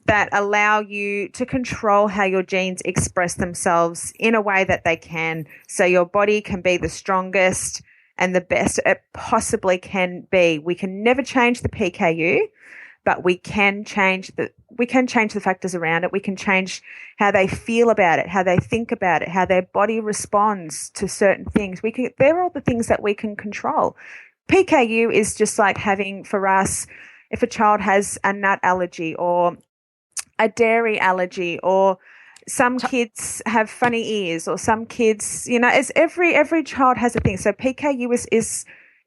that allow you to control how your genes express themselves in a way that they can, so your body can be the strongest and the best it possibly can be. We can never change the PKU, but we can change the factors around it. We can change how they feel about it, how they think about it, how their body responds to certain things. They're all the things that we can control. PKU is just like having, for us, if a child has a nut allergy or a dairy allergy, or some kids have funny ears, or some kids, you know, as every child has a thing. So PKU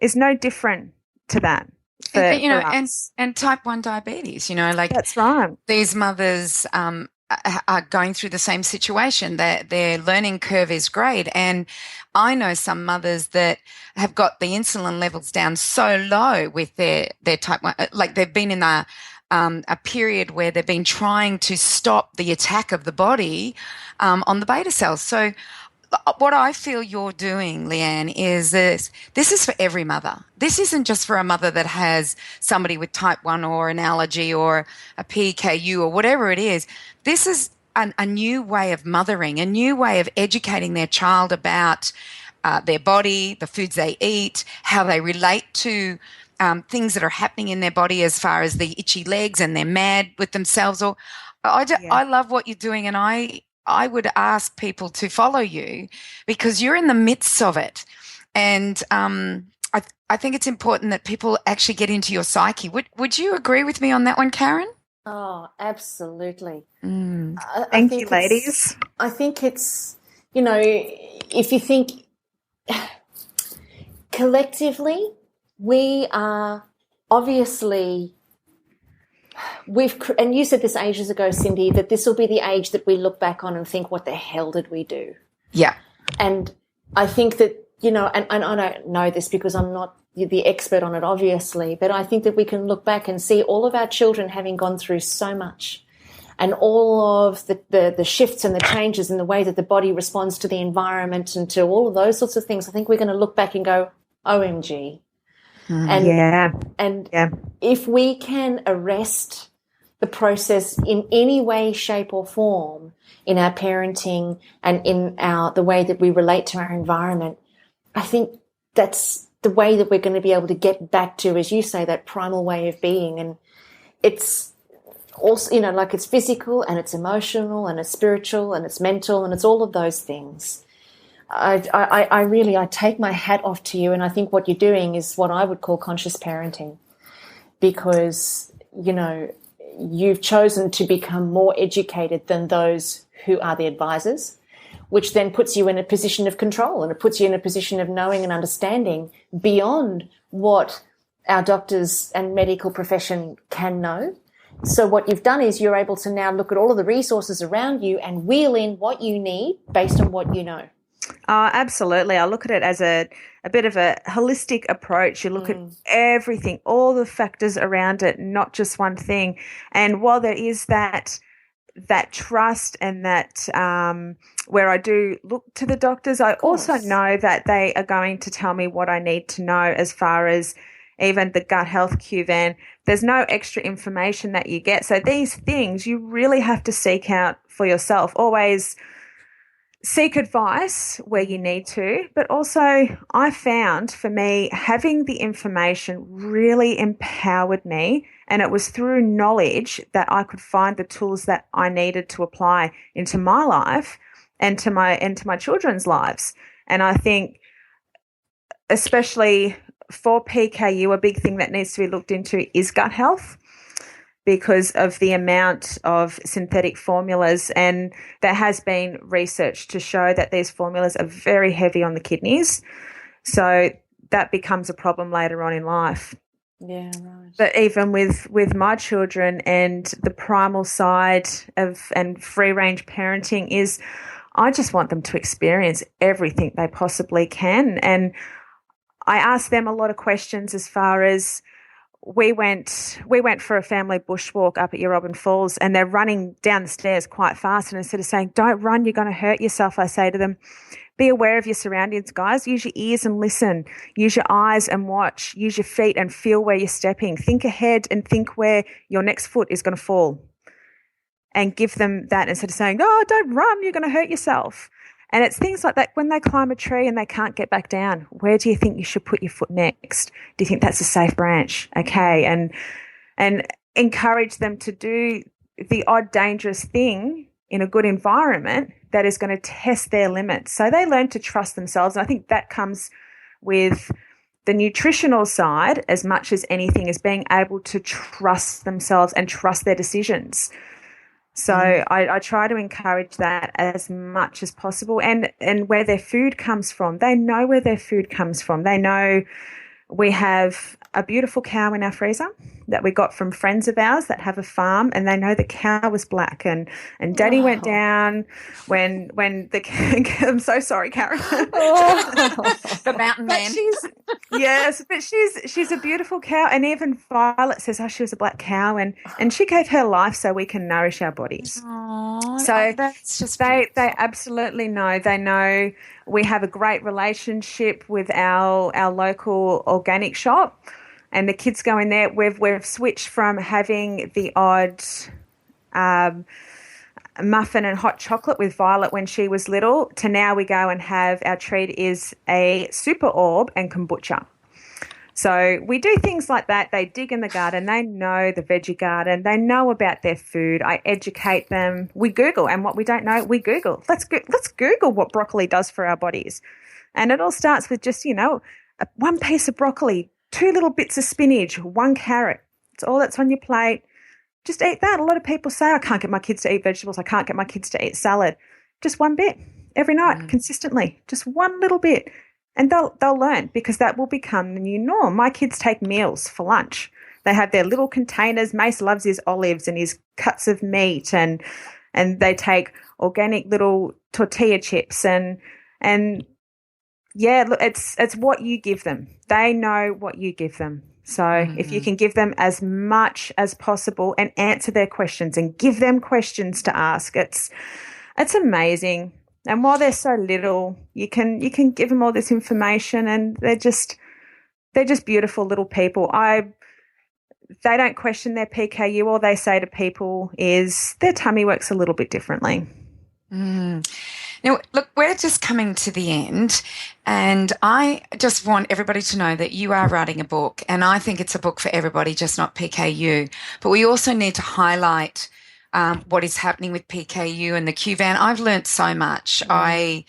is no different to that. And type 1 diabetes, you know, like that's right. These mothers are going through the same situation. Their learning curve is great. And I know some mothers that have got the insulin levels down so low with their type 1, like they've been in a period where they've been trying to stop the attack of the body on the beta cells. So what I feel you're doing, Leanne, is this is for every mother. This isn't just for a mother that has somebody with type 1 or an allergy or a PKU or whatever it is. This is a new way of mothering, a new way of educating their child about their body, the foods they eat, how they relate to things that are happening in their body as far as the itchy legs and they're mad with themselves. Or I love what you're doing, and I would ask people to follow you because you're in the midst of it. And I think it's important that people actually get into your psyche. Would you agree with me on that one, Karen? Oh, absolutely. Thank you, ladies. I think it's, you know, if you think collectively, we are obviously, and you said this ages ago, Cindy, that this will be the age that we look back on and think, what the hell did we do? Yeah. And I think that, you know, and I don't know this because I'm not the expert on it, obviously, but I think that we can look back and see all of our children having gone through so much, and all of the shifts and the changes in the way that the body responds to the environment and to all of those sorts of things. I think we're going to look back and go, OMG. And if we can arrest the process in any way, shape or form in our parenting and in the way that we relate to our environment, I think that's the way that we're going to be able to get back to, as you say, that primal way of being. And it's also, you know, like it's physical and it's emotional and it's spiritual and it's mental and it's all of those things. I really take my hat off to you, and I think what you're doing is what I would call conscious parenting, because, you know, you've chosen to become more educated than those who are the advisors, which then puts you in a position of control, and it puts you in a position of knowing and understanding beyond what our doctors and medical profession can know. So what you've done is you're able to now look at all of the resources around you and wheel in what you need based on what you know. Absolutely. I look at it as a bit of a holistic approach. You look at everything, all the factors around it, not just one thing. And while there is that trust and that where I do look to the doctors, I also know that they are going to tell me what I need to know as far as even the gut health Q-Van. There's no extra information that you get. So these things you really have to seek out for yourself. Always seek advice where you need to, but also I found for me having the information really empowered me, and it was through knowledge that I could find the tools that I needed to apply into my life and to my children's lives. And I think especially for PKU, a big thing that needs to be looked into is gut health, because of the amount of synthetic formulas. And there has been research to show that these formulas are very heavy on the kidneys. So that becomes a problem later on in life. Yeah, right. But even with my children and the primal side and free-range parenting is I just want them to experience everything they possibly can. And I ask them a lot of questions as far as we went for a family bushwalk up at Yarrobin Falls, and they're running down the stairs quite fast. And instead of saying, "Don't run, you're going to hurt yourself," I say to them, "Be aware of your surroundings, guys. Use your ears and listen. Use your eyes and watch. Use your feet and feel where you're stepping. Think ahead and think where your next foot is going to fall." And give them that instead of saying, "Oh, don't run, you're going to hurt yourself." And it's things like that. When they climb a tree and they can't get back down, where do you think you should put your foot next? Do you think that's a safe branch? Okay. And encourage them to do the odd dangerous thing in a good environment that is going to test their limits. So they learn to trust themselves. And I think that comes with the nutritional side as much as anything, is being able to trust themselves and trust their decisions. So I try to encourage that as much as possible, and where their food comes from. They know where their food comes from. They know we have a beautiful cow in our freezer that we got from friends of ours that have a farm, and they know the cow was black. And Daddy went down when the I'm so sorry, Karen. The mountain man. But she's a beautiful cow, and even Violet says, "Oh, she was a black cow," and she gave her life so we can nourish our bodies. Aww, so that's just they absolutely know. They know we have a great relationship with our local organic shop, and the kids go in there. We've switched from having the odd muffin and hot chocolate with Violet when she was little to now we go and have our treat is a super orb and kombucha. So we do things like that. They dig in the garden. They know the veggie garden. They know about their food. I educate them. We Google, and what we don't know, we Google. Let's Google what broccoli does for our bodies. And it all starts with just, one piece of broccoli, 2 little bits of spinach, 1 carrot. It's all that's on your plate. Just eat that. A lot of people say, "I can't get my kids to eat vegetables. I can't get my kids to eat salad." Just 1 bit every night, consistently. Just 1 little bit. And they'll learn, because that will become the new norm. My kids take meals for lunch. They have their little containers. Mace loves his olives and his cuts of meat, and they take organic little tortilla chips and yeah, look, it's what you give them. They know what you give them. So if you can give them as much as possible and answer their questions and give them questions to ask, it's amazing. And while they're so little, you can give them all this information, and they're just beautiful little people. they don't question their PKU. All they say to people is their tummy works a little bit differently. Now, look, we're just coming to the end, and I just want everybody to know that you are writing a book, and I think it's a book for everybody, just not PKU. But we also need to highlight what is happening with PKU and the QVAN. I've learnt so much. Like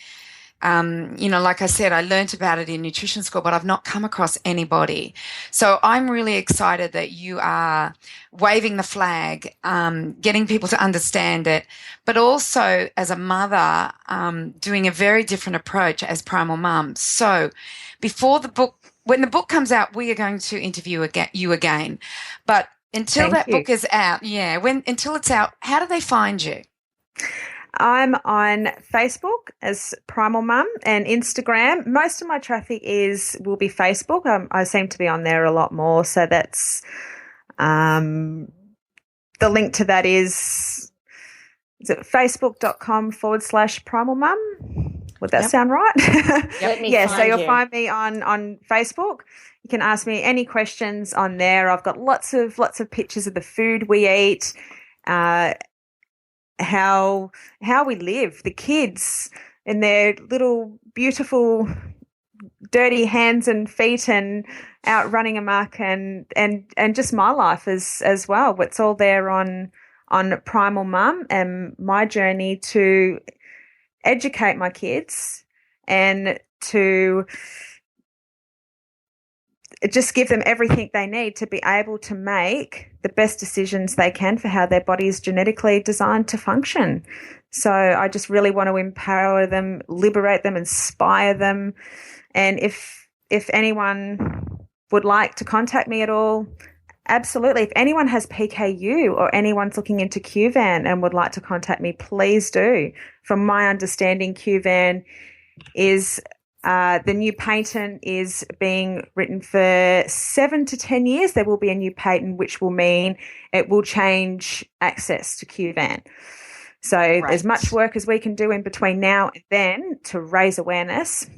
I said, I learnt about it in nutrition school, but I've not come across anybody. So I'm really excited that you are waving the flag, getting people to understand it, but also as a mother, doing a very different approach as Primal Mum. So when the book comes out, we are going to interview you again. But until book is out, until it's out, how do they find you? I'm on Facebook as Primal Mum and Instagram. Most of my traffic will be Facebook. I seem to be on there a lot more. So that's the link to that is it facebook.com/Primal Mum? Would that sound right? So you'll find me on Facebook. You can ask me any questions on there. I've got lots of pictures of the food we eat, how we live, the kids and their little beautiful dirty hands and feet and out running amok and just my life as well. It's all there on Primal Mum and my journey to educate my kids and to just give them everything they need to be able to make the best decisions they can for how their body is genetically designed to function. So I just really want to empower them, liberate them, inspire them. And if anyone would like to contact me at all, absolutely. If anyone has PKU or anyone's looking into QVAN and would like to contact me, please do. From my understanding, QVAN is the new patent is being written for 7 to 10 years. There will be a new patent, which will mean it will change access to QVAN. So There's much work as we can do in between now and then to raise awareness.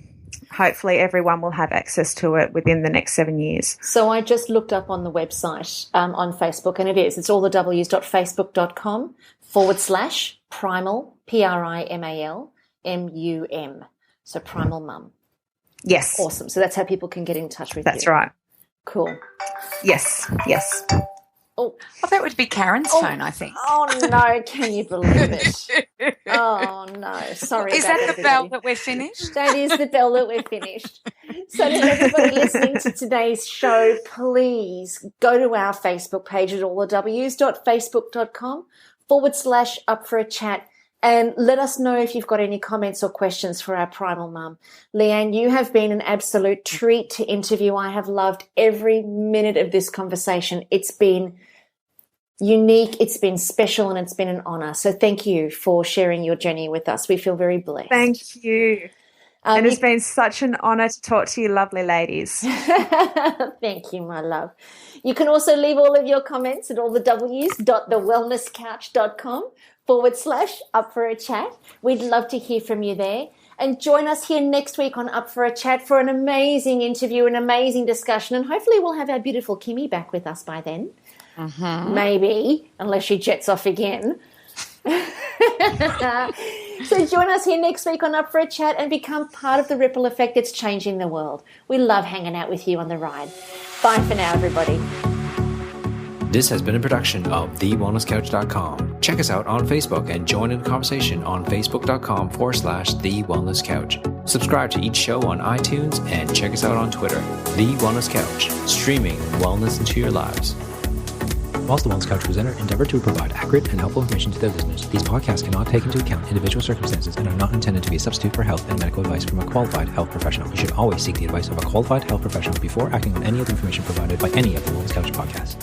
Hopefully everyone will have access to it within the next 7 years. So I just looked up on the website on Facebook, and it's all the w's.facebook.com/Primal, Primal, MUM. So Primal Mum. Yes. Awesome. So that's how people can get in touch with you. That's right. Cool. Yes. Oh, that would be Karen's phone, I think. Oh, no. Can you believe it? Oh, no. Sorry. Is that the bell that we're finished? That is the bell that we're finished. So to everybody listening to today's show, please go to our Facebook page at allthews.facebook.com/up-for-a-chat. And let us know if you've got any comments or questions for our Primal Mum. Leanne, you have been an absolute treat to interview. I have loved every minute of this conversation. It's been unique, it's been special, and it's been an honour. So thank you for sharing your journey with us. We feel very blessed. Thank you. And it's been such an honour to talk to you lovely ladies. Thank you, my love. You can also leave all of your comments at allthewellnesscouch.com/up-for-a-chat. We'd love to hear from you there. And join us here next week on Up for a Chat for an amazing interview, an amazing discussion, and hopefully we'll have our beautiful Kimmy back with us by then. Maybe, unless she jets off again. So join us here next week on Up for a Chat and become part of the ripple effect that's changing the world. We love hanging out with you on the ride. Bye for now, everybody. This has been a production of TheWellnessCouch.com. Check us out on Facebook and join in the conversation on Facebook.com/TheWellnessCouch. Subscribe to each show on iTunes and check us out on Twitter. The Wellness Couch, streaming wellness into your lives. Whilst the Wellness Couch presenter endeavored to provide accurate and helpful information to their listeners, these podcasts cannot take into account individual circumstances and are not intended to be a substitute for health and medical advice from a qualified health professional. You should always seek the advice of a qualified health professional before acting on any of the information provided by any of the Wellness Couch podcasts.